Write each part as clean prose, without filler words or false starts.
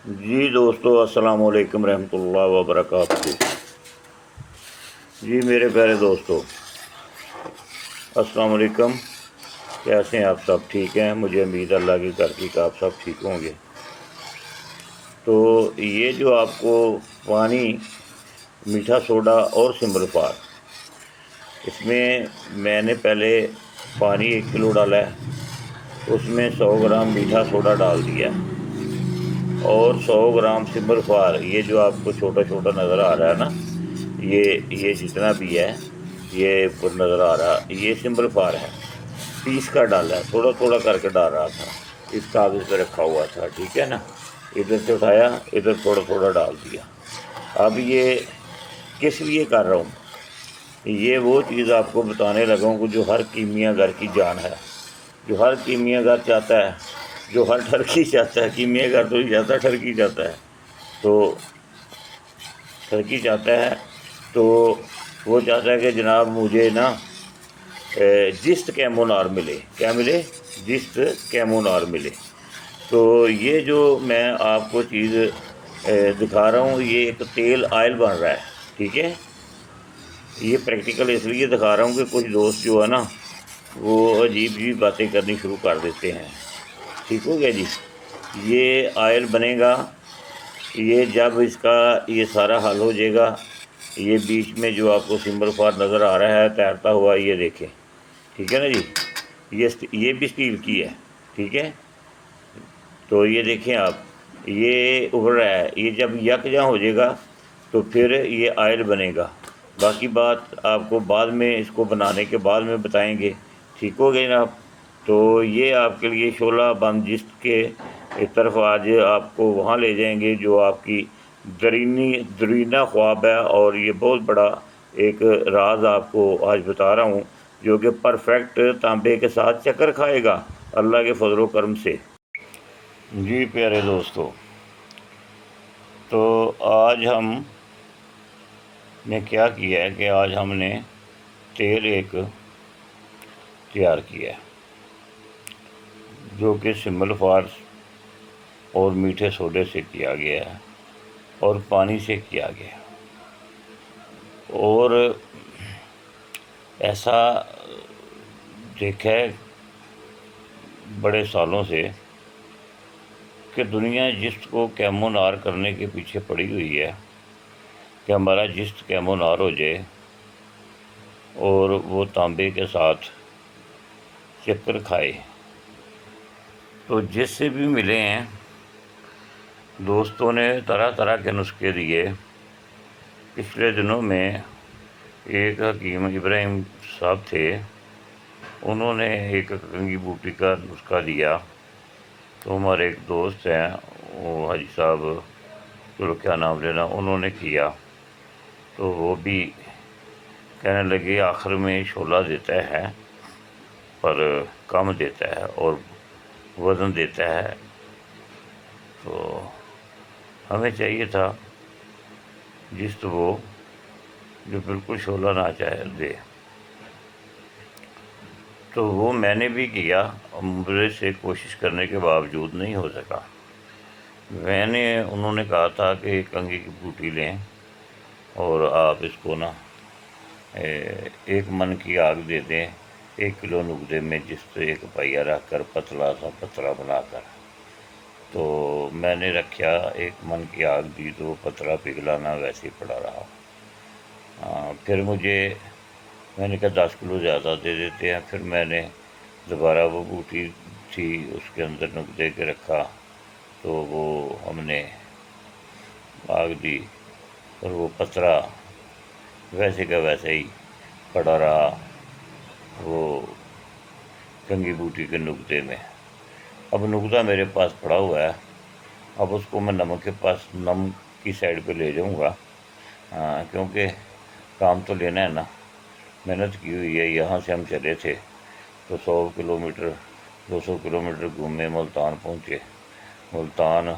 جی دوستو، السلام علیکم رحمۃ اللہ وبرکاتہ۔ جی میرے پیارے دوستو، السلام علیکم۔ کیسے ہیں آپ؟ سب ٹھیک ہیں؟ مجھے امید اللہ کی کرتی کہ آپ سب ٹھیک ہوں گے۔ تو یہ جو آپ کو پانی، میٹھا سوڈا اور سمبل پار، اس میں میں نے پہلے پانی 1 کلو ڈالا ہے، اس میں 100 گرام میٹھا سوڈا ڈال دیا اور 100 گرام سمبل پار، یہ جو آپ کو چھوٹا چھوٹا نظر آ رہا ہے نا، یہ جتنا بھی ہے یہ نظر آ رہا، یہ سمبل پار ہے، پیس کا ڈالا ہے، تھوڑا تھوڑا کر کے ڈال رہا تھا، اس کاغذ پہ رکھا ہوا تھا، ٹھیک ہے نا۔ ادھر سے اٹھایا، ادھر تھوڑا تھوڑا ڈال دیا۔ اب یہ کس لیے کر رہا ہوں؟ یہ وہ چیز آپ کو بتانے لگا ہوں جو ہر کیمیا گر کی جان ہے، جو ہر کیمیا گر چاہتا ہے، جو ہر ٹھرکی چاہتا ہے۔ کیمیا گر تو نہیں چاہتا، ٹھرکی چاہتا ہے۔ تو ٹھرکی چاہتا ہے تو وہ چاہتا ہے کہ جناب مجھے نا جست کیمونار ملے۔ کیا ملے؟ جست کیمونار ملے۔ تو یہ جو میں آپ کو چیز دکھا رہا ہوں، یہ ایک تیل آئل بن رہا ہے، ٹھیک ہے۔ یہ پریکٹیکل اس لیے دکھا رہا ہوں کہ کچھ دوست جو ہے نا وہ عجیب عجیب باتیں کرنی شروع کر دیتے ہیں، ٹھیک ہو گیا جی۔ یہ آئل بنے گا، یہ جب اس کا یہ سارا حل ہو جائے گا، یہ بیچ میں جو آپ کو سمبل پار نظر آ رہا ہے تیرتا ہوا، یہ دیکھیں، ٹھیک ہے نا جی۔ یہ بھی اسٹیل کی ہے، ٹھیک ہے۔ تو یہ دیکھیں آپ، یہ ابھر رہا ہے، یہ جب یکجاں ہو جائے گا تو پھر یہ آئل بنے گا۔ باقی بات آپ کو بعد میں، اس کو بنانے کے بعد میں بتائیں گے، ٹھیک ہو گئے جناب۔ تو یہ آپ کے لیے شعلہ بند جست کے ایک طرف آج آپ کو وہاں لے جائیں گے جو آپ کی درینہ خواب ہے، اور یہ بہت بڑا ایک راز آپ کو آج بتا رہا ہوں جو کہ پرفیکٹ تانبے کے ساتھ چکر کھائے گا اللہ کے فضل و کرم سے۔ جی پیارے دوستو، تو آج ہم نے کیا کیا ہے کہ آج ہم نے تیل ایک تیار کیا ہے جو کہ سمبل پار اور میٹھے سوڈے سے کیا گیا ہے اور پانی سے کیا گیا ہے، اور ایسا دیکھا ہے بڑے سالوں سے کہ دنیا جست کو کیمونار کرنے کے پیچھے پڑی ہوئی ہے کہ ہمارا جست کیمونار ہو جائے اور وہ تانبے کے ساتھ چکر کھائے۔ تو جس سے بھی ملے ہیں دوستوں نے طرح طرح کے نسخے دیے۔ پچھلے دنوں میں ایک حکیم ابراہیم صاحب تھے، انہوں نے ایک کنگھی بوٹی کا نسخہ دیا۔ تو ہمارے ایک دوست ہیں، وہ حاجی صاحب، چلو کیا نام لینا، انہوں نے کیا تو وہ بھی کہنے لگے آخر میں شعلہ دیتا ہے پر کم دیتا ہے اور وزن دیتا ہے۔ تو ہمیں چاہیے تھا جس وہ جو بالکل شعلہ نہ چاہے دے، تو وہ میں نے بھی کیا، میرے سے کوشش کرنے کے باوجود نہیں ہو سکا۔ انہوں نے کہا تھا کہ ایک کنگھی کی بوٹی لیں اور آپ اس کو نا 1 من کی آگ دے دیں 1 کلو نقدے میں، جس سے 1 پہیہ رکھ کر پتلا سا پتلا بنا کر۔ تو میں نے رکھا، 1 من کی آگ دی تو وہ پتلا پگھلانا ویسے ہی پڑا رہا۔ پھر میں نے کہا 10 کلو زیادہ دے دیتے ہیں۔ پھر میں نے دوبارہ وہ بوٹی تھی اس کے اندر نقدے کے رکھا، تو وہ ہم نے آگ دی اور وہ پتلا ویسے کا ویسے ہی پڑا رہا وہ کنگھی بوٹی کے نقدے میں۔ اب نقدہ میرے پاس پڑا ہوا ہے، اب اس کو میں نم کی سائڈ پہ لے جاؤں گا، کیونکہ کام تو لینا ہے نا، محنت کی ہوئی ہے۔ یہاں سے ہم چلے تھے تو 100 کلومیٹر 200 کلومیٹر گھومے، ملتان پہنچے، ملتان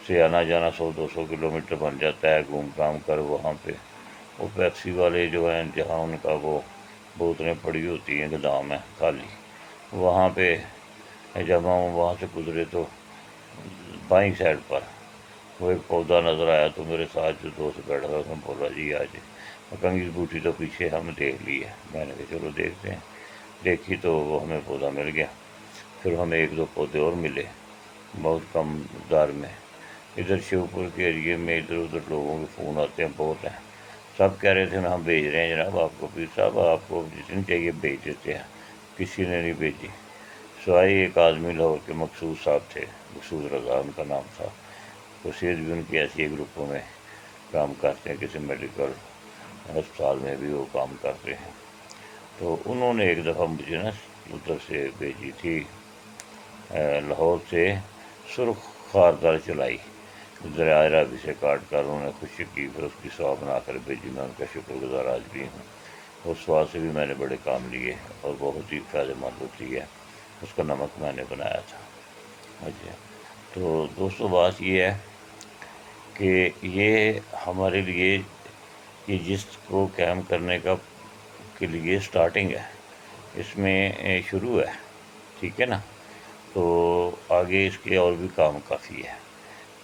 سے آنا جانا 100-200 کلومیٹر بن جاتا ہے، گھوم گھام کر وہاں پہ وہ پیپسی والے جو ہیں، جہاں ان کا وہ بوتلیں پڑی ہوتی ہیں گودام میں خالی، وہاں پہ جب ہم وہاں سے گزرے تو بائیں سائڈ پر وہ ایک پودا نظر آیا تو میرے ساتھ جو دوست بیٹھا تھا اس نے بولا جی آج کنگھی بوٹی تو پیچھے ہم دیکھ لی ہے۔ میں نے کہا چلو دیکھتے ہیں۔ دیکھی تو وہ ہمیں پودا مل گیا۔ پھر ہمیں ایک دو پودے اور ملے بہت کم مقدار میں۔ ادھر شیو پور کے ایریے میں ادھر ادھر لوگوں کے فون آتے ہیں، بہت ہیں، سب کہہ رہے تھے ہم بھیج رہے ہیں جناب آپ کو، پیر صاحب آپ کو جتنی چاہیے بھیج دیتے ہیں۔ کسی نے نہیں بھیجی سوائے ایک آدمی لاہور کے مقصود صاحب تھے، مقصود رضا ان کا نام تھا۔ وہ صحت بھی ان کی ایسی ہی گروپوں میں کام کرتے ہیں، کسی میڈیکل ہسپتال میں بھی وہ کام کرتے ہیں۔ تو انہوں نے ایک دفعہ مجھے نا ادھر سے بھیجی تھی، لاہور سے سرخ خاردار چلائی، دریائے راوی سے کاٹ کر انہوں نے خشک کی، پھر اس کی سوا بنا کر بھیجی۔ میں ان کا شکر گزار آج بھی ہوں۔ اس سوا سے بھی میں نے بڑے کام لیے اور بہت ہی فائدہ مند ہوتی ہے، اس کا نمک میں نے بنایا تھا۔ اچھا، تو دوستو بات یہ ہے کہ یہ ہمارے لیے یہ جس کو قائم کرنے کے لیے سٹارٹنگ ہے، اس میں شروع ہے، ٹھیک ہے نا۔ تو آگے اس کے اور بھی کام کافی ہے۔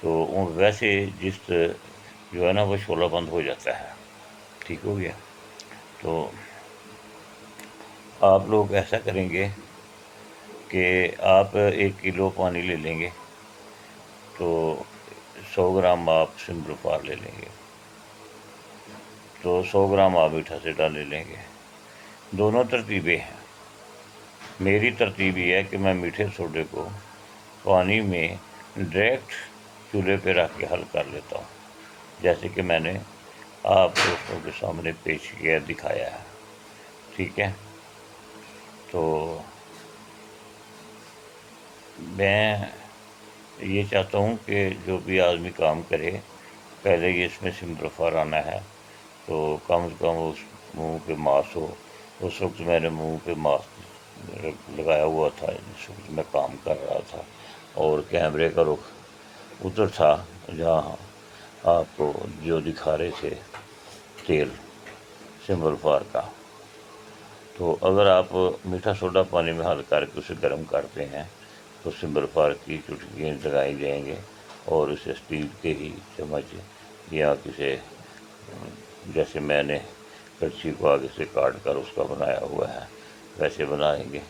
تو ویسے جس جو ہے نا وہ شعلہ بند ہو جاتا ہے، ٹھیک ہو گیا۔ تو آپ لوگ ایسا کریں گے کہ آپ 1 کلو پانی لے لیں گے تو 100 گرام آپ سمپل لے لیں گے، تو 100 گرام آپ میٹھا سیڈا لے لیں گے۔ دونوں ترتیبیں ہیں۔ میری ترتیب یہ ہے کہ میں میٹھے سوڈے کو پانی میں ڈائریکٹ چولہے پہ رکھ کے حل کر لیتا ہوں، جیسے کہ میں نے آپ دوستوں کے سامنے پیش کیا دکھایا ہے، ٹھیک ہے۔ تو میں یہ چاہتا ہوں کہ جو بھی آدمی کام کرے پہلے یہ اس میں سمپلیفائر آنا ہے، تو کم از کم اس منہ پہ ماسک ہو۔ اس وقت میں نے منہ پہ ماسک لگایا ہوا تھا جس وقت میں کام کر رہا تھا، اور کیمرے کا رخ ادھر تھا جہاں آپ کو جو دکھا رہے تھے تیل سمبل فار کا۔ تو اگر آپ میٹھا سوڈا پانی میں حل کر کے اسے گرم کرتے ہیں تو سمبل فار کی چٹکیاں لگائی جائیں گے، اور اسے اسٹیل کے ہی چمچ یا کسی جیسے میں نے کڑچی کو آگے سے کاٹ کر اس کا بنایا ہوا ہے ویسے بنائیں گے،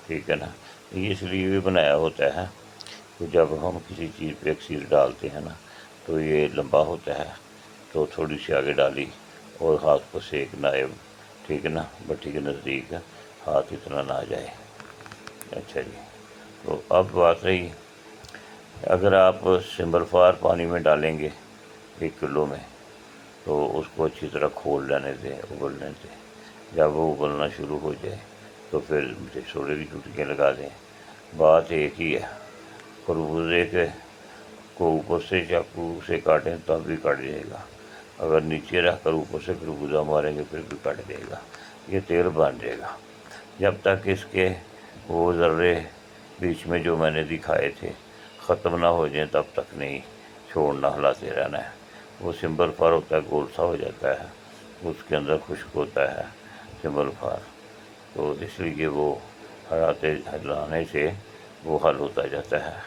ٹھیک ہے نا۔ یہ اس لیے بھی بنایا ہوتا ہے کہ جب ہم کسی چیز پہ ایک ڈالتے ہیں نا تو یہ لمبا ہوتا ہے، تو تھوڑی سی آگے ڈالی اور ہاتھ کو سیکنا ہے، ٹھیک ہے نا، بٹھی کے نزدیک ہاتھ اتنا نہ آ جائے۔ اچھا جی، تو اب بات رہی، اگر آپ سمبل فار پانی میں ڈالیں گے 1 کلو میں تو اس کو اچھی طرح کھول لینے دیں، ابلنے دیں۔ جب وہ ابلنا شروع ہو جائے تو پھر سوڈے کی چٹکیاں لگا دیں۔ بات ایک ہی ہے، خربوزے کو اوپر سے چاقو سے کاٹیں تب بھی کٹ جائے گا، اگر نیچے رکھ کر اوپر سے خربوزہ ماریں گے پھر بھی کٹ جائے گا، یہ تیل بن جائے گا۔ جب تک اس کے وہ ذرے بیچ میں جو میں نے دکھائے تھے ختم نہ ہو جائیں تب تک نہیں چھوڑنا، ہلاتے رہنا ہے۔ وہ سمبل فار ہوتا ہے گول سا ہو جاتا ہے، اس کے اندر خشک ہوتا ہے سمبل فار، تو اس لیے وہ ہلانے سے وہ حل ہوتا جاتا ہے۔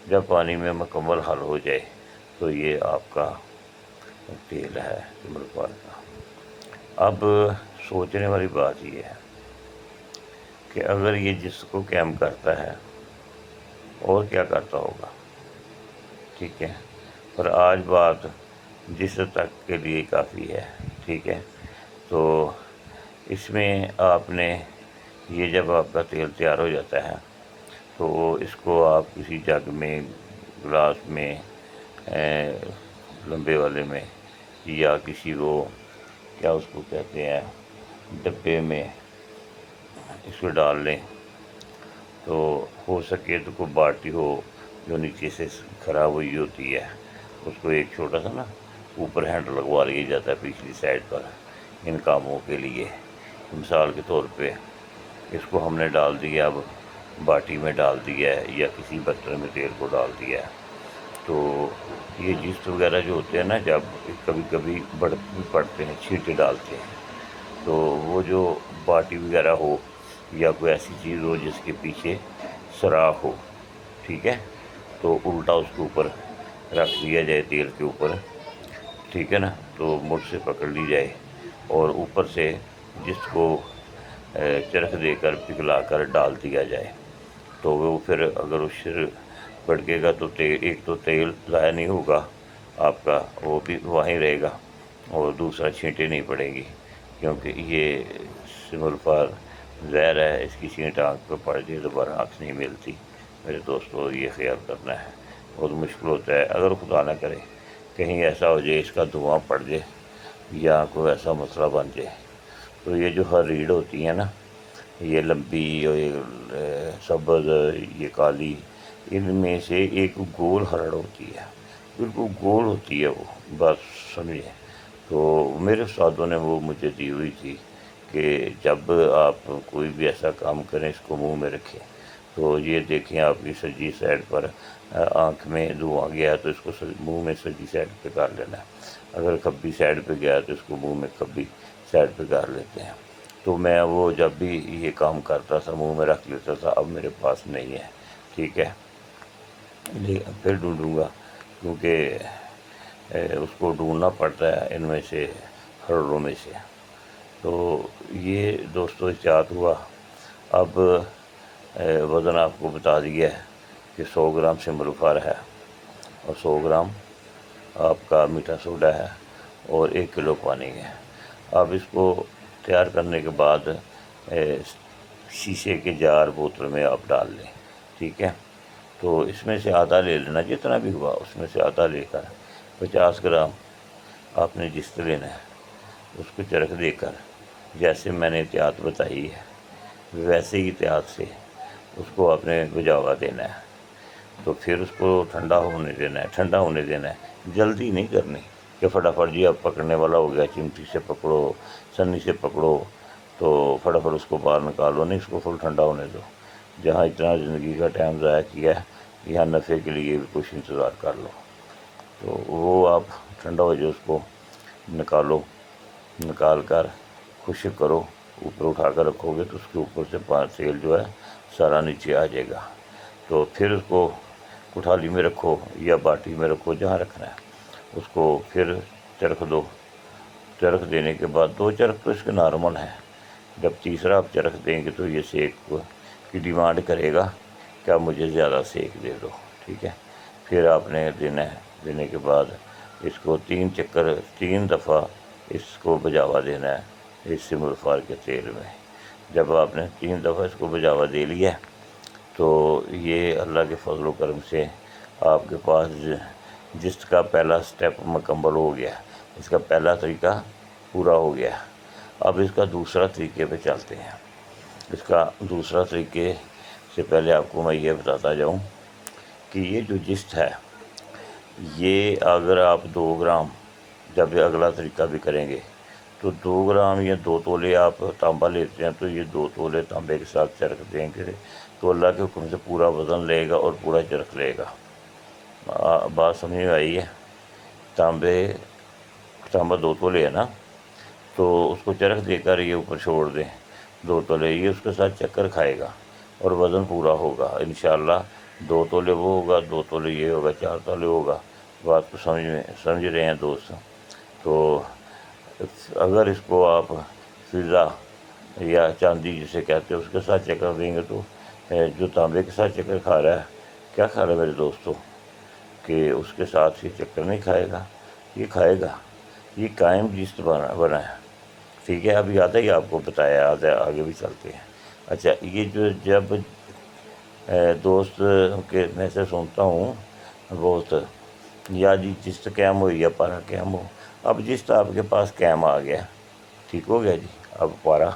جب پانی میں مکمل حل ہو جائے تو یہ آپ کا تیل ہے سمبل فار کا۔ اب سوچنے والی بات یہ ہے کہ اگر یہ جس کو قائم کرتا ہے اور کیا کرتا ہوگا، ٹھیک ہے۔ پر آج بات جس تک کے لیے کافی ہے، ٹھیک ہے۔ تو اس میں آپ نے یہ جب آپ کا تیل تیار ہو جاتا ہے تو اس کو آپ کسی جگ میں، گلاس میں، لمبے والے میں، یا کسی وہ کیا اس کو کہتے ہیں ڈبے میں اس کو ڈال لیں، تو ہو سکے تو کوئی بالٹی ہو جو نیچے سے خراب ہوئی ہوتی ہے، اس کو ایک چھوٹا سا نا اوپر ہینڈ لگوا لیا جاتا ہے پچھلی سائڈ پر ان کاموں کے لیے۔ مثال کے طور پہ اس کو ہم نے ڈال دیا، اب باٹی میں ڈال دیا ہے یا کسی برتن میں تیل کو ڈال دیا ہے، تو یہ جست وغیرہ جو ہوتے ہیں نا، جب کبھی کبھی پڑتے ہیں، چھینٹے ڈالتے ہیں، تو وہ جو باٹی وغیرہ ہو یا کوئی ایسی چیز ہو جس کے پیچھے سوراخ ہو، ٹھیک ہے، تو الٹا اس کے اوپر رکھ دیا جائے تیل کے اوپر، ٹھیک ہے نا، تو مٹھ سے پکڑ لی جائے اور اوپر سے جس کو چرخ دے کر پگھلا کر ڈال دیا جائے، تو وہ پھر اگر اس بھڑکے گا تو ایک تو تیل ضائع نہیں ہوگا آپ کا، وہ بھی وہیں رہے گا، اور دوسرا چھینٹیں نہیں پڑیں گی، کیونکہ یہ سملفار زہر ہے، اس کی چھینٹ آنکھ پہ پڑ جائے دوبارہ آنکھ نہیں ملتی میرے دوستوں، یہ خیال کرنا ہے، بہت مشکل ہوتا ہے اگر خدا نہ کرے کہیں ایسا ہو جائے اس کا دھواں پڑ جائے یا کوئی ایسا مسئلہ بن جائے، تو یہ جو ہر ریڑھ ہوتی ہے نا، یہ لمبی اور یہ سبز، یہ کالی، ان میں سے ایک گول ہرڑ ہوتی ہے، بالکل گول ہوتی ہے وہ، بس سمجھے، تو میرے استادوں نے وہ مجھے دی ہوئی تھی کہ جب آپ کوئی بھی ایسا کام کریں اس کو منہ میں رکھیں، تو یہ دیکھیں آپ کی سجی سائڈ پر آنکھ میں دھواں گیا تو اس کو منہ میں سجی سائڈ پہ کر لینا ہے، اگر کھبی سائڈ پہ گیا تو اس کو منہ میں کھبی سائڈ پہ کر لیتے ہیں، تو میں وہ جب بھی یہ کام کرتا تھا منہ میں رکھ لیتا تھا، اب میرے پاس نہیں ہے، ٹھیک ہے، پھر ڈھونڈوں گا، کیونکہ اس کو ڈھونڈنا پڑتا ہے ان میں سے ہرڑوں میں سے، تو یہ دوستو احتیاط ہوا۔ اب وزن آپ کو بتا دیا ہے کہ 100 گرام سملفار ہے اور 100 گرام آپ کا میٹھا سوڈا ہے اور 1 کلو پانی ہے۔ اب اس کو تیار کرنے کے بعد شیشے کے جار بوتل میں آپ ڈال لیں، ٹھیک ہے، تو اس میں سے آدھا لے لینا، جتنا بھی ہوا اس میں سے آدھا لے کر 50 گرام آپ نے جست لینا ہے، اس کو چرخ دے کر جیسے میں نے احتیاط بتائی ہے ویسے ہی احتیاط سے اس کو آپ نے بجھاوا دینا ہے، تو پھر اس کو ٹھنڈا ہونے دینا ہے، جلدی نہیں کرنی کہ فٹافٹ جی اب پکڑنے والا ہو گیا، چمٹی سے پکڑو، سنی سے پکڑو تو فٹافٹ اس کو باہر نکالو، نہیں، اس کو فل ٹھنڈا ہونے دو، جہاں اتنا زندگی کا ٹائم ضائع کیا ہے یہاں نفع کے لیے بھی کچھ انتظار کر لو، تو وہ آپ ٹھنڈا ہو جائے اس کو نکال کر خشک کرو، اوپر اٹھا کر رکھو گے تو اس کے اوپر سے تیل جو ہے سارا نیچے آ جائے گا، تو پھر اس کو کٹھالی میں رکھو یا باٹی میں رکھو جہاں رکھنا ہے، اس کو پھر چرخ دو، چرخ دینے کے بعد 2 چرخ تو اس کے نارمل ہیں، جب تیسرا آپ چرخ دیں گے تو یہ سیک کی ڈیمانڈ کرے گا کہ آپ مجھے زیادہ سیک دے دو، ٹھیک ہے، پھر آپ نے دینے کے بعد اس کو 3 دفعہ اس کو بجھاوا دینا ہے اس سملفار کے تیل میں، جب آپ نے 3 دفعہ اس کو بجھاوا دے لیا تو یہ اللہ کے فضل و کرم سے آپ کے پاس جست کا پہلا سٹیپ مکمل ہو گیا، اس کا پہلا طریقہ پورا ہو گیا۔ اب اس کا دوسرا طریقے پہ چلتے ہیں۔ اس کا دوسرا طریقے سے پہلے آپ کو میں یہ بتاتا جاؤں کہ یہ جو جست ہے، یہ اگر آپ 2 گرام جب اگلا طریقہ بھی کریں گے تو 2 گرام یا 2 تولے آپ تانبا لیتے ہیں تو یہ 2 تولے تانبے کے ساتھ چرخ دیں گے تو اللہ کے حکم سے پورا وزن لے گا اور پورا چرخ لے گا۔ بات سمجھ میں آئی ہے؟ تانبا 2 تولے ہے نا، تو اس کو چرخ دے کر یہ اوپر چھوڑ دیں 2 تولے، یہ اس کے ساتھ چکر کھائے گا اور وزن پورا ہوگا انشاءاللہ، 2 تولے وہ ہوگا، 2 تولے یہ ہوگا، 4 تولے ہوگا۔ بات کو سمجھ رہے ہیں دوست؟ تو اگر اس کو آپ فضہ یا چاندی جسے کہتے ہیں اس کے ساتھ چکر دیں گے تو جو تانبے کے ساتھ چکر کھا رہا ہے، کیا کھا رہا ہے میرے دوستوں، کہ اس کے ساتھ یہ چکر نہیں کھائے گا، یہ کھائے گا، یہ قائم جست بنا ہے، ٹھیک ہے، اب یاد ہے یہ آپ کو بتایا، آگے بھی چلتے ہیں۔ اچھا، یہ جو جب دوست کے میں سے سنتا ہوں بہت، یا جی جست قائم ہو یا پارا قائم ہو، اب جست آپ کے پاس قائم آ گیا، ٹھیک ہو گیا جی، اب پارا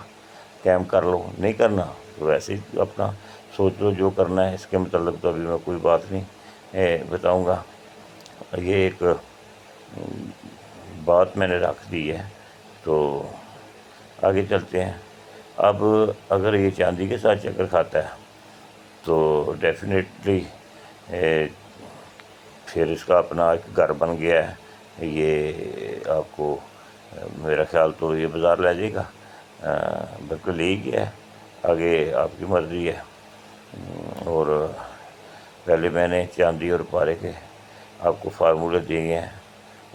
قائم کر لو، نہیں کرنا تو ویسے ہی اپنا سوچ لو جو کرنا ہے، اس کے متعلق تو ابھی میں کوئی بات نہیں بتاؤں گا، یہ ایک بات میں نے رکھ دی ہے، تو آگے چلتے ہیں۔ اب اگر یہ چاندی کے ساتھ چکر کھاتا ہے تو ڈیفینیٹلی پھر اس کا اپنا ایک گھر بن گیا ہے، یہ آپ کو میرا خیال تو یہ بازار لے جائے گا، بالکل لے ہی گیا ہے، آگے آپ کی مرضی ہے۔ اور پہلے میں نے چاندی اور پارے کے آپ کو فارمولے دیے ہیں،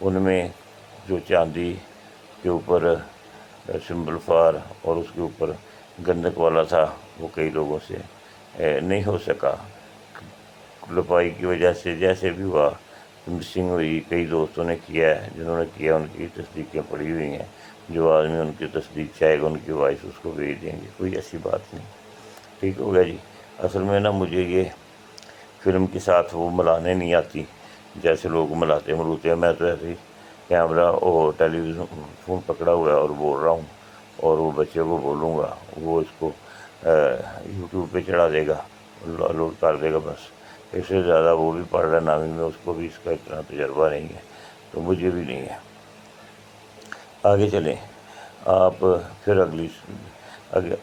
ان میں جو چاندی کے اوپر سمبل فار اور اس کے اوپر گندک والا تھا وہ کئی لوگوں سے نہیں ہو سکا، لپائی کی وجہ سے جیسے بھی ہوا مسنگ ہوئی۔ کئی دوستوں نے کیا ہے، جنہوں نے کیا ان کی تصدیقیں پڑی ہوئی ہیں، جو آدمی ان کی تصدیق چاہے گا ان کی وائس اس کو بھیج دیں گے، کوئی ایسی بات نہیں۔ ٹھیک ہو گیا جی۔ اصل میں نا مجھے یہ فلم کے ساتھ وہ ملانے نہیں آتی جیسے لوگ ملاتے ملوتے ہیں، میں تو ایسے ہی کیمرہ اور ٹیلی ویژن فون پکڑا ہوا ہے اور بول رہا ہوں، اور وہ بچے کو بولوں گا، وہ اس کو یوٹیوب پہ چڑھا دے گا، لوڈ کر دے گا، بس۔ اس سے زیادہ وہ بھی پڑھ رہا ہے نامی میں، اس کو بھی اس کا اتنا تجربہ نہیں ہے، تو مجھے بھی نہیں ہے۔ آگے چلیں، آپ پھر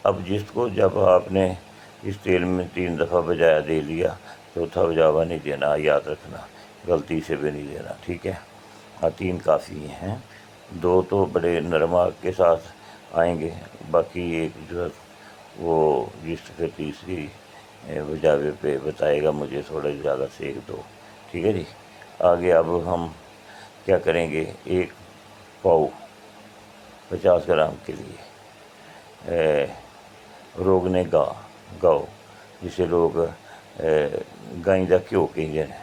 اب جس کو جب آپ نے اس تیل میں 3 دفعہ بجایا دے لیا، چوتھا بجاوا نہیں دینا، یاد رکھنا، غلطی سے بھی نہیں دینا، ٹھیک ہے؟ 3 کافی ہیں، 2 تو بڑے نرم آگ کے ساتھ آئیں گے، باقی ایک جو ہے وہ جس پھر تیسری بجاوے پہ بتائے گا مجھے تھوڑا زیادہ سیک دو، ٹھیک ہے جی۔ آگے اب ہم کیا کریں گے، 1 پاؤ 50 گرام کے لیے روگنے گاؤ جسے لوگ گائیں دا گھیو کہتے ہیں،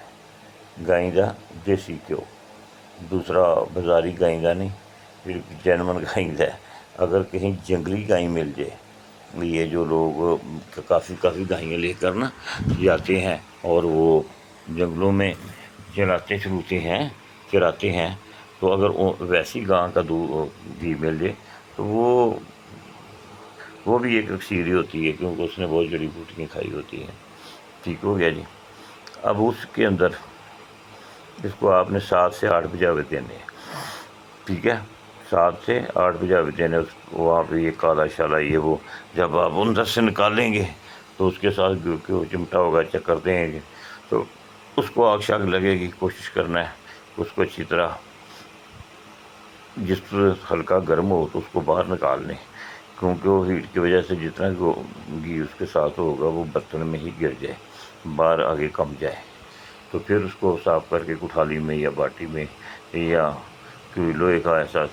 گائیں دا دیسی گھیو، دوسرا بازاری گائیں دا نہیں، پھر جینون گائیں دا ہے۔ اگر کہیں جنگلی گائیں مل جائے، یہ جو لوگ کافی گائیاں لے کر نا جاتے ہیں اور وہ جنگلوں میں چراتے ہیں، تو اگر ویسی گاں کا گھی مل جائے تو وہ بھی ایک اکسیری ہوتی ہے، کیونکہ اس نے بہت جڑی بوٹیاں کھائی ہوتی ہیں۔ ٹھیک ہو گیا جی۔ اب اس کے اندر اس کو آپ نے 7 سے 8 بجاوے دینے ہیں، ٹھیک ہے؟ 7 سے 8 بجاوے دینے، وہاں پہ یہ کالا شالا یہ وہ جب آپ اندر سے نکالیں گے تو اس کے ساتھ گھیو چمٹا ہوگا، چکر دیں گے تو اس کو آگ شاگ لگے گی۔ کوشش کرنا ہے اس کو اچھی طرح، جس پر ہلکا گرم ہو تو اس کو باہر نکال لیں، کیونکہ وہ ہیٹ کی وجہ سے جتنا گھی اس کے ساتھ ہوگا وہ برتن میں ہی گر جائے، باہر آگے کم جائے۔ تو پھر اس کو صاف کر کے کٹھالی میں یا باٹی میں یا کوئی لوہے کا ایسا،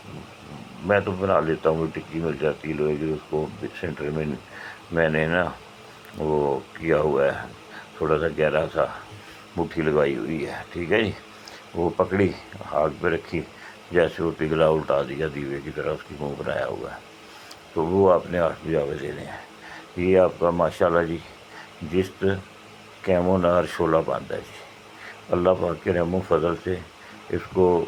میں تو بنا لیتا ہوں، ٹکی مل جاتی ہے لوہے کی، اس کو سینٹر میں نے نا وہ کیا ہوا ہے، تھوڑا سا گہرا سا مٹھی لگائی ہوئی ہے، ٹھیک ہے جی۔ وہ پکڑی، آگ پہ رکھی، جیسے وہ پگھلا الٹا دیا دیوے کی طرح، اس کی منہ بنایا ہوا ہے، تو وہ آپ نے 8 بجاوے دینے ہیں۔ یہ آپ کا ماشاءاللہ جی جست کیمو نار شولہ بند ہے جی۔ اللہ پاک کے رحم و فضل سے اس کو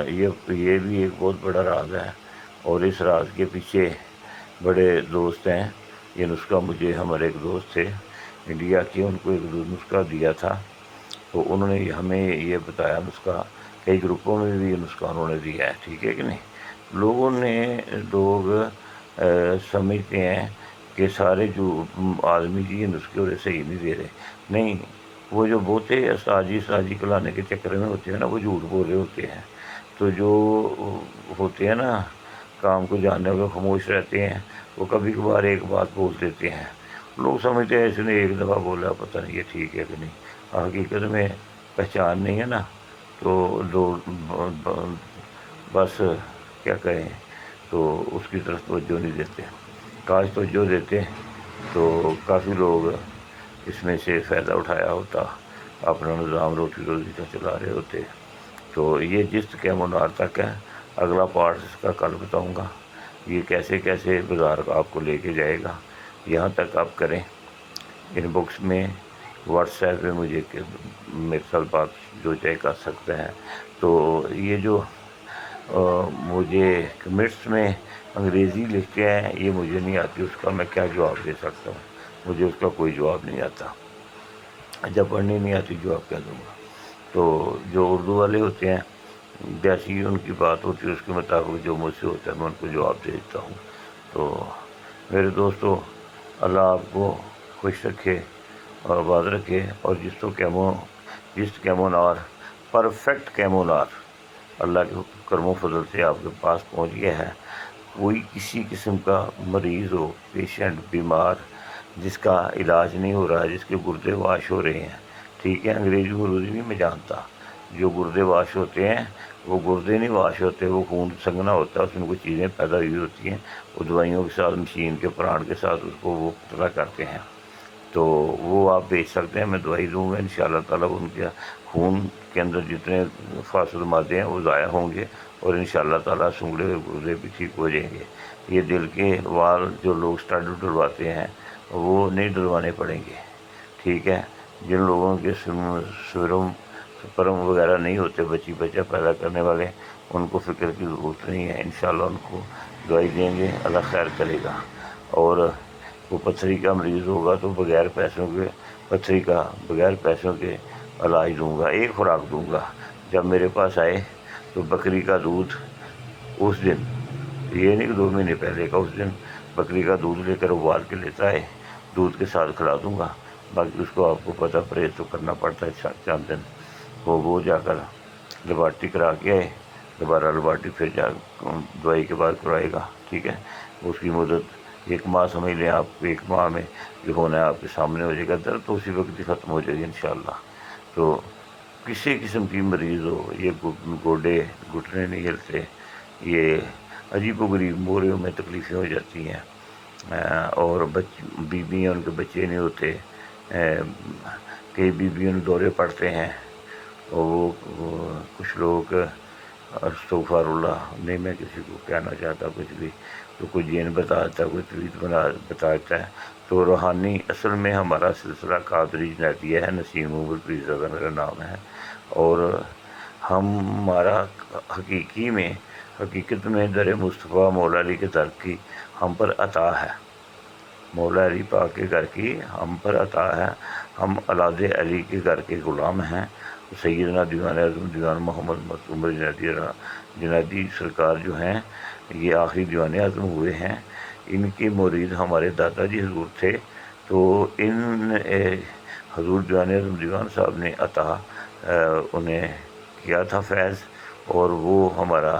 یہ بھی ایک بہت بڑا راز ہے، اور اس راز کے پیچھے بڑے دوست ہیں۔ یہ نسخہ مجھے ہمارے ایک دوست تھے انڈیا کے، ان کو ایک نسخہ دیا تھا، تو انہوں نے ہمیں یہ بتایا نسخہ، کئی گروپوں میں بھی یہ نسخہ انہوں نے دیا ہے، ٹھیک ہے کہ نہیں؟ لوگ سمجھتے ہیں کہ سارے جو آدمی جی یہ نسخے اور صحیح نہیں دے رہے، نہیں، وہ جو بہتے ساجی کلانے کے چکر میں ہوتے ہیں نا، وہ جھوٹ بول رہے ہوتے ہیں۔ تو جو ہوتے ہیں نا کام کو جاننے والے خاموش رہتے ہیں، وہ کبھی کبھار ایک بات بول دیتے ہیں، لوگ سمجھتے ہیں اس نے ایک دفعہ بولا، پتہ نہیں یہ ٹھیک ہے کہ نہیں، حقیقت میں پہچان نہیں ہے نا، تو لوگ بس کیا کہیں، تو اس کی طرف توجہ نہیں دیتے۔ کاش توجہ دیتے تو کافی لوگ اس میں سے فائدہ اٹھایا ہوتا، اپنا نظام روٹی روزی کا چلا رہے ہوتے۔ تو یہ جست کیمو نار تک ہے، اگلا پارٹ اس کا کل بتاؤں گا، یہ کیسے بازار آپ کو لے کے جائے گا۔ یہاں تک آپ کریں، ان باکس میں واٹس ایپ پہ مجھے میرے ساتھ بات جو چاہے کر سکتے ہیں۔ تو یہ جو مجھے کمنٹس میں انگریزی لکھتے ہیں، یہ مجھے نہیں آتی، اس کا میں کیا جواب دے سکتا ہوں؟ مجھے اس کا کوئی جواب نہیں آتا، جب پڑھنی نہیں آتی جواب کیا دوں گا؟ تو جو اردو والے ہوتے ہیں، جیسی ان کی بات ہوتی ہے اس کے مطابق جو مجھ سے ہوتا ہے میں ان کو جواب دے دیتا ہوں۔ تو میرے دوستو، اللہ آپ کو خوش رکھے اور آباد رکھے، اور جس کیمو نار، پرفیکٹ کیمو نار اللہ کے کرم و فضل سے آپ کے پاس پہنچ گیا ہے۔ کوئی کسی قسم کا مریض ہو، پیشنٹ بیمار، جس کا علاج نہیں ہو رہا ہے، جس کے گردے واش ہو رہے ہیں، ٹھیک ہے، انگریزی غروری نہیں میں جانتا، جو گردے واش ہوتے ہیں وہ گردے نہیں واش ہوتے، وہ خون سنگنا ہوتا ہے، اس میں کچھ چیزیں پیدا ہوئی ہوتی ہیں، وہ دوائیوں کے ساتھ مشین کے پران کے ساتھ اس کو وہ پتلا کرتے ہیں، تو وہ آپ بیچ سکتے ہیں، میں دوائی دوں گا انشاءاللہ تعالیٰ، ان کے خون کے اندر جتنے فاسد مادے ہیں وہ ضائع ہوں گے، اور انشاءاللہ تعالیٰ سنگڑے ہوئے گردے بھی ٹھیک ہو جائیں گے۔ یہ دل کے وال جو لوگ اسٹڈ ڈلواتے ہیں وہ نہیں ڈلوانے پڑیں گے، ٹھیک ہے۔ جن لوگوں کے سپرم وغیرہ نہیں ہوتے، بچہ پیدا کرنے والے، ان کو فکر کی ضرورت نہیں ہے، انشاءاللہ ان کو دوائی دیں گے، اللہ خیر کرے گا۔ اور وہ پتھری کا مریض ہوگا تو بغیر پیسوں کے علاج دوں گا، ایک خوراک دوں گا۔ جب میرے پاس آئے تو بکری کا دودھ اس دن، یہ نہیں کہ 2 مہینے پہلے کا، اس دن بکری کا دودھ لے کر ابال کے لیتا ہے، دودھ کے ساتھ کھلا دوں گا۔ باقی اس کو آپ کو پتہ، پرہیز تو کرنا پڑتا ہے چند دن، وہ جا کر لیبارٹری کرا کے آئے، دوبارہ لیبارٹری پھر دوائی کے بعد کرائے گا، ٹھیک ہے۔ اس کی مدت 1 ماہ سمجھ لیں آپ، 1 ماہ میں جو ہونا ہے آپ کے سامنے ہو جائے گا، درد تو اسی وقت ہی ختم ہو جائے گی انشاءاللہ۔ تو کسی قسم کی مریض ہو، یہ گوڈے گھٹنے نہیں ہلتے، یہ عجیب و غریب موریوں میں تکلیفیں ہو جاتی ہیں، اور بیویاں ان کے بچے نہیں ہوتے، کئی بیویوں نے دورے پڑتے ہیں، اور وہ کچھ لوگ، استغفر اللہ، نہیں میں کسی کو کہنا چاہتا کچھ بھی، تو کوئی جین بتاتا ہے، کوئی تویت بتاتا ہے، تو روحانی اصل میں ہمارا سلسلہ قادری جنیدیہ ہے، نسیم عمر پیرزادہ میرا نام ہے، اور ہمارا حقیقت میں در مصطفیٰ مولا علی کے در کی ہم پر عطا ہے، مولا علی پاک کے گھر کی ہم پر عطا ہے، ہم اولاد علی کے گھر کے غلام ہیں۔ سیدنا دیوان اعظم دیوان محمد معصوم جنیدی سرکار جو ہیں، یہ آخری دیوان اعظم ہوئے ہیں، ان کے مرید ہمارے دادا جی حضور تھے، تو ان حضور دیوان اعظم دیوان صاحب نے عطا انہیں کیا تھا فیض، اور وہ ہمارا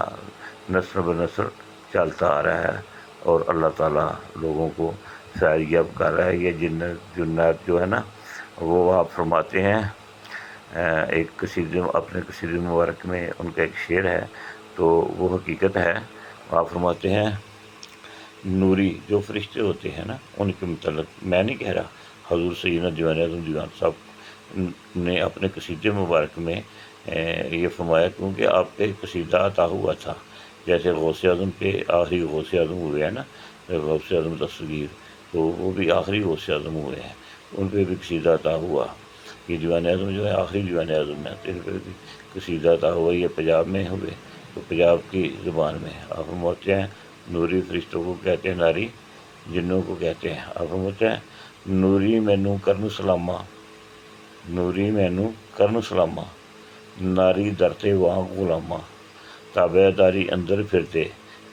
نسل بنسل چلتا آ رہا ہے، اور اللہ تعالیٰ لوگوں کو فیض یاب کر رہا ہے۔ یہ جنات جو ہے نا، وہ آپ فرماتے ہیں، ایک اپنے قصیدے مبارک میں ان کا ایک شعر ہے، تو وہ حقیقت ہے، آپ فرماتے ہیں نوری جو فرشتے ہوتے ہیں نا، ان کے متعلق میں نہیں کہہ رہا، حضور سیدنا دیوان اعظم دیوان صاحب نے اپنے قصیدے مبارک میں یہ فرمایا، کیونکہ آپ کا ایک قصیدہ عطا ہوا تھا، جیسے غوث اعظم پہ آخری غوث اعظم ہوئے ہیں نا، غوث اعظم دستگیر، تو وہ بھی آخری غوث اعظم ہوئے ہیں، ان پہ بھی قصیدہ عطا ہوا۔ یہ دیوان اعظم جو ہے آخری دیوان اعظم ہے، تو ان پہ بھی قصیدہ عطا ہوا، یہ پنجاب میں ہوئے، تو پنجاب کی زبان میں آپ فرماتے ہیں نوری فرشتوں کو کہتے ہیں ناری، جنوں کو کہتے ہیں، آپ فرماتے ہیں نوری مینوں کرن سلامہ، نوری مینوں کرن سلامہ، ناری درتے وانگ غلامہ، تابع داری اندر پھردے،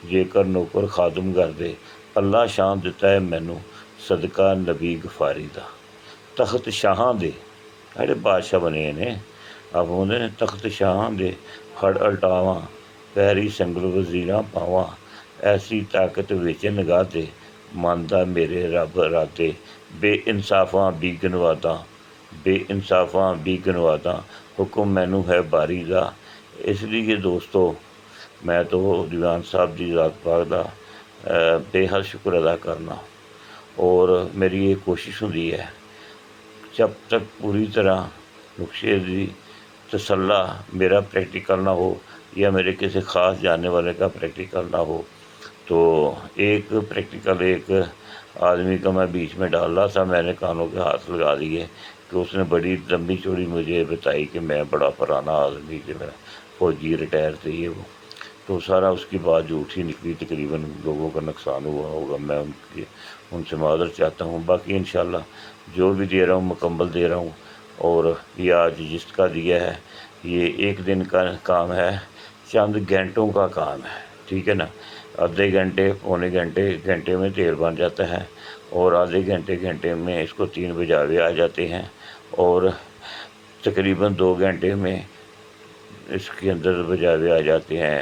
جے کر نوکر خادم گردے، اللہ شان دیتا ہے مینوں صدقہ نبی غفاری دا، تخت شاہاں دے، اڑے بادشاہ بنے نے، آپ بولتے ہیں تخت شاہاں دے پھڑ الٹاواں، پیری سنگل وزیراں پاواں، ایسی طاقت وچ نگاہ دے، ماندا میرے رب ارادے، بے انصافاں بھی گنواداں، بے انصافاں بھی گنواداں، حکم مینوں ہے باری دا۔ اس لیے دوستو، میں تو دیوان صاحب دی ذات پاک دا بے حد شکر ادا کرنا، اور میری یہ کوشش ہوندی ہے جب تک پوری طرح نقشے دی تسلح میرا پریکٹیکل نہ ہو، یا میرے کسی خاص جاننے والے کا پریکٹیکل نہ ہو، تو ایک پریکٹیکل ایک آدمی کا میں بیچ میں ڈال رہا تھا، میں نے کانوں کے ہاتھ لگا دیے کہ اس نے بڑی لمبی چوڑی مجھے بتائی کہ میں بڑا پرانا آدمی، کہ میں فوجی ریٹائر تھے، یہ وہ، تو سارا اس کی بات جھوٹی نکلی، تقریباً لوگوں کا نقصان ہوا ہوگا، میں ان سے معذرت چاہتا ہوں۔ باقی انشاءاللہ جو بھی دے رہا ہوں مکمل دے رہا ہوں، اور یہ آج جس کا دیا ہے یہ 1 دن کا کام ہے، چند گھنٹوں کا کام ہے، ٹھیک ہے نا، آدھے گھنٹے پونے گھنٹے میں تیل بن جاتا ہے، اور آدھے گھنٹے میں اس کو 3 بجاوے آ جاتے ہیں، اور تقریباً 2 گھنٹے میں اس کے اندر بجاوے آ جاتے ہیں